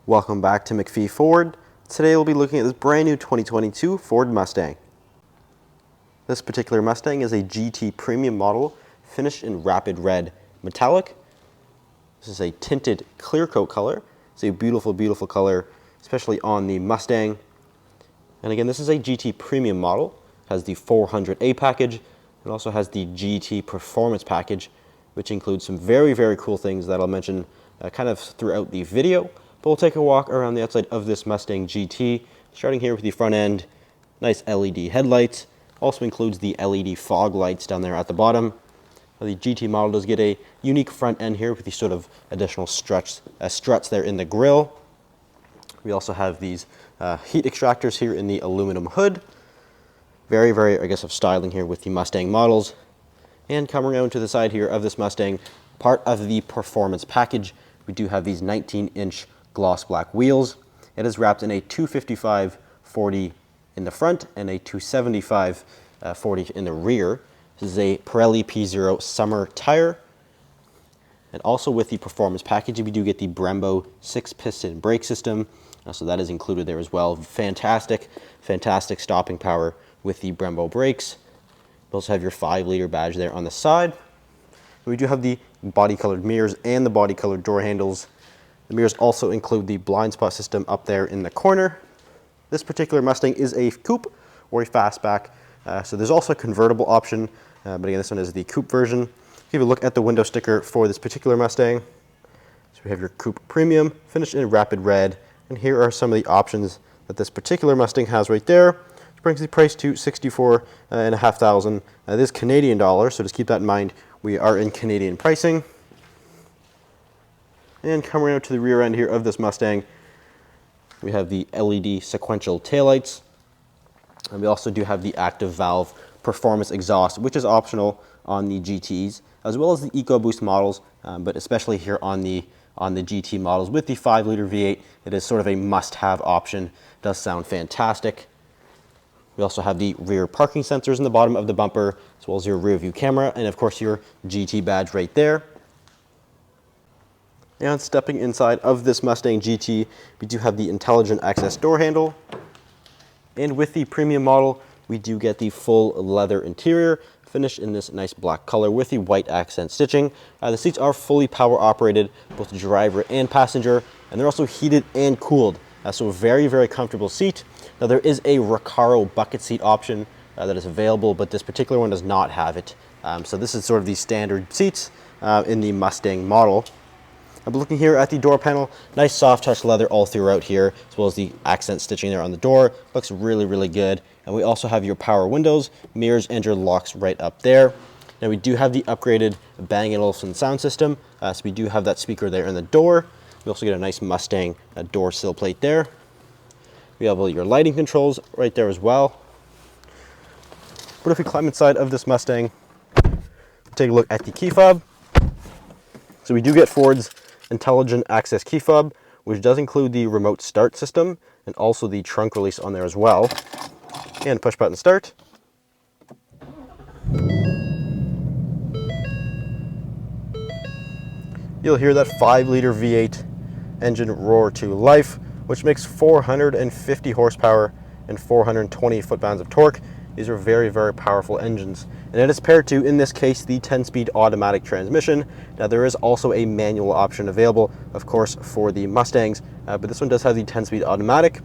Welcome back to MacPhee Ford. Today we'll be looking at this brand new 2022 Ford Mustang. This particular Mustang is a GT premium model finished in rapid red metallic. This is a tinted clear coat color. It's a beautiful, beautiful color, especially on the Mustang. And again, this is a GT premium model. It has the 400A package and also has the GT Performance package, which includes some very, very cool things that I'll mention kind of throughout the video. But we'll take a walk around the outside of this Mustang GT, starting here with the front end. Nice LED headlights. Also includes the LED fog lights down there at the bottom. Now, the GT model does get a unique front end here with these sort of additional struts there in the grille. We also have these heat extractors here in the aluminum hood. Very, very aggressive styling here with the Mustang models. And coming around to the side here of this Mustang, part of the Performance package, we do have these 19-inch gloss black wheels. It is wrapped in a 255/40 in the front and a 275/40 in the rear. This is a Pirelli P0 summer tire. And also with the Performance package, we do get the Brembo 6-piston brake system. So that is included there as well. Fantastic, fantastic stopping power with the Brembo brakes. You also have your 5-liter badge there on the side. We do have the body-colored mirrors and the body-colored door handles. The mirrors also include the blind spot system up there in the corner. This particular Mustang is a coupe or a fastback. So there's also a convertible option, but again, this one is the coupe version. Give a look at the window sticker for this particular Mustang. So we have your coupe premium, finished in rapid red, and here are some of the options that this particular Mustang has right there, which brings the price to $64,500. It is Canadian dollars, so just keep that in mind. We are in Canadian pricing. And coming around to the rear end here of this Mustang, we have the LED sequential taillights. And we also do have the active valve performance exhaust, which is optional on the GTs, as well as the EcoBoost models, but especially here on the GT models with the 5-liter V8, it is sort of a must-have option. It does sound fantastic. We also have the rear parking sensors in the bottom of the bumper, as well as your rear view camera, and of course your GT badge right there. And stepping inside of this Mustang GT, we do have the intelligent access door handle. And with the premium model, we do get the full leather interior, finished in this nice black color with the white accent stitching. The seats are fully power operated, both driver and passenger, and they're also heated and cooled. So a very, very comfortable seat. Now there is a Recaro bucket seat option that is available, but this particular one does not have it. So this is sort of the standard seats in the Mustang model. I'm looking here at the door panel, nice soft touch leather all throughout here, as well as the accent stitching there on the door. Looks really, really good. And we also have your power windows, mirrors, and your locks right up there. Now we do have the upgraded Bang & Olufsen sound system, so we do have that speaker there in the door. We also get a nice Mustang door sill plate there. We have all your lighting controls right there as well. But if we climb inside of this Mustang, take a look at the key fob. So we do get Ford's intelligent access key fob, which does include the remote start system and also the trunk release on there as well. And push button start. You'll hear that 5-liter V8 engine roar to life, which makes 450 horsepower and 420 foot-pounds of torque. These are very, very powerful engines. And it is paired to, in this case, the 10-speed automatic transmission. Now there is also a manual option available, of course, for the Mustangs, but this one does have the 10-speed automatic.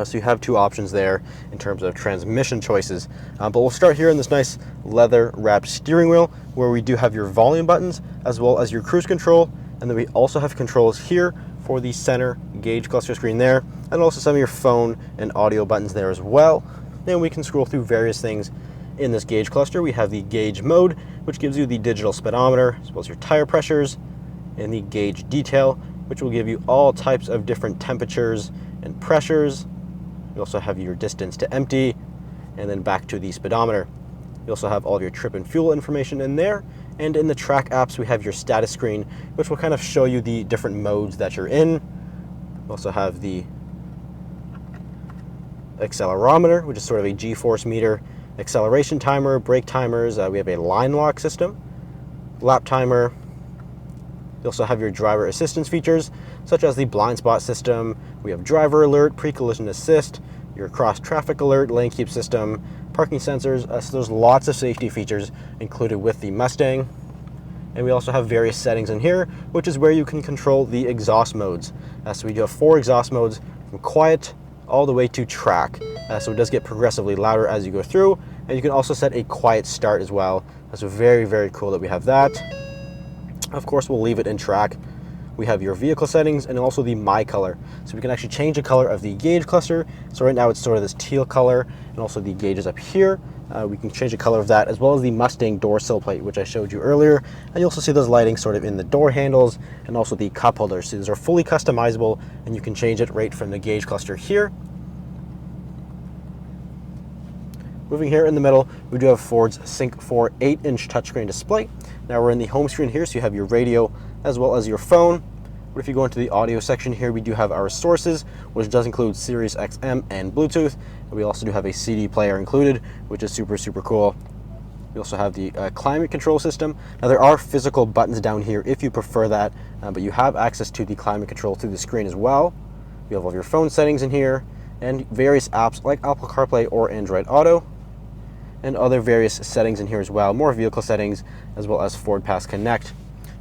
So you have two options there in terms of transmission choices. But we'll start here in this nice leather-wrapped steering wheel, where we do have your volume buttons, as well as your cruise control. And then we also have controls here for the center gauge cluster screen there, and also some of your phone and audio buttons there as well. Then we can scroll through various things in this gauge cluster. We have the gauge mode, which gives you the digital speedometer, as well as your tire pressures, and the gauge detail, which will give you all types of different temperatures and pressures. You also have your distance to empty, and then back to the speedometer. You also have all of your trip and fuel information in there. And in the track apps, we have your status screen, which will kind of show you the different modes that you're in. We also have the accelerometer, which is sort of a G-force meter, acceleration timer, brake timers. We have a line lock system, lap timer. You also have your driver assistance features, such as the blind spot system. We have driver alert, pre-collision assist, your cross traffic alert, lane keep system, parking sensors. So there's lots of safety features included with the Mustang. And we also have various settings in here, which is where you can control the exhaust modes. So we do have 4 exhaust modes, from quiet all the way to track. So it does get progressively louder as you go through. And you can also set a quiet start as well. That's very, very cool that we have that. Of course, we'll leave it in track. We have your vehicle settings and also the My Color. So we can actually change the color of the gauge cluster. So right now it's sort of this teal color, and also the gauges up here. We can change the color of that, as well as the Mustang door sill plate, which I showed you earlier. And you also see those lighting sort of in the door handles and also the cup holders. So these are fully customizable, and you can change it right from the gauge cluster here. Moving here in the middle, we do have Ford's Sync 4 8-inch touchscreen display. Now we're in the home screen here, so you have your radio as well as your phone. But if you go into the audio section here, we do have our sources, which does include Sirius XM and Bluetooth. And we also do have a CD player included, which is super, super cool. We also have the climate control system. Now there are physical buttons down here if you prefer that, but you have access to the climate control through the screen as well. You have all of your phone settings in here, and various apps like Apple CarPlay or Android Auto, and other various settings in here as well, more vehicle settings, as well as Ford Pass Connect.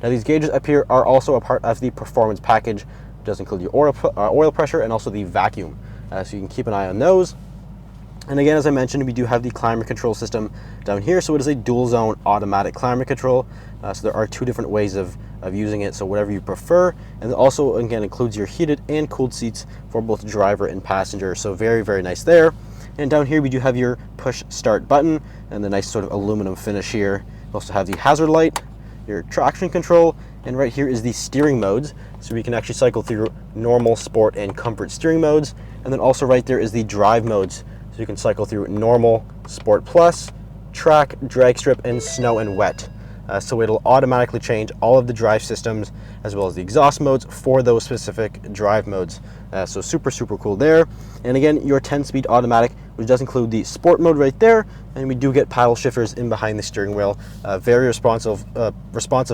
Now these gauges up here are also a part of the performance package. It does include your oil pressure and also the vacuum, so you can keep an eye on those. And again, as I mentioned, we do have the climate control system down here, so it is a dual zone automatic climate control. So there are 2 different ways of using it, so whatever you prefer. And it also, again, includes your heated and cooled seats for both driver and passenger, so very, very nice there. And down here we do have your push start button and the nice sort of aluminum finish here. We also have the hazard light, your traction control, and right here is the steering modes. So we can actually cycle through normal, sport, and comfort steering modes. And then also right there is the drive modes. So you can cycle through normal, sport plus, track, drag strip, and snow and wet. So it'll automatically change all of the drive systems as well as the exhaust modes for those specific drive modes. So super, super cool there. And again, your 10-speed automatic, which does include the sport mode right there. And we do get paddle shifters in behind the steering wheel. Very responsive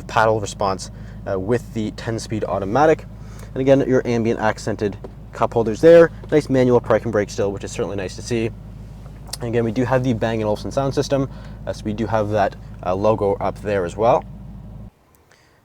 paddle response with the 10-speed automatic. And again, your ambient accented cup holders there. Nice manual park and brake still, which is certainly nice to see. And again, we do have the Bang & Olufsen sound system, so we do have that logo up there as well.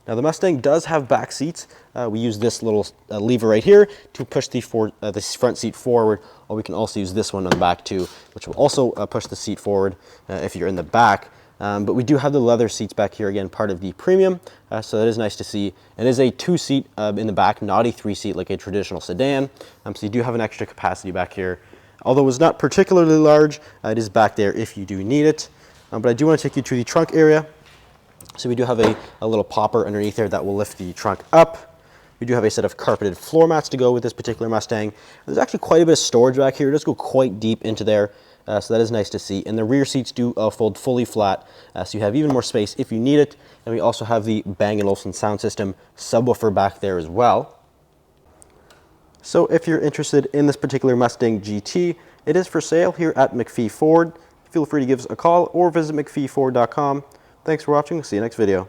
Now the Mustang does have back seats. We use this little lever right here to push the front seat forward, or we can also use this one on the back too, which will also push the seat forward if you're in the back. But we do have the leather seats back here, again, part of the premium, so that is nice to see. It is a 2-seat in the back, not a 3-seat like a traditional sedan, so you do have an extra capacity back here. Although it's not particularly large, it is back there if you do need it. But I do want to take you to the trunk area. So we do have a little popper underneath there that will lift the trunk up. We do have a set of carpeted floor mats to go with this particular Mustang. There's actually quite a bit of storage back here. It does go quite deep into there, so that is nice to see. And the rear seats do fold fully flat, so you have even more space if you need it. And we also have the Bang & Olufsen sound system subwoofer back there as well. So if you're interested in this particular Mustang GT, it is for sale here at MacPhee Ford. Feel free to give us a call or visit MacPheeFord.com. Thanks for watching. See you next video.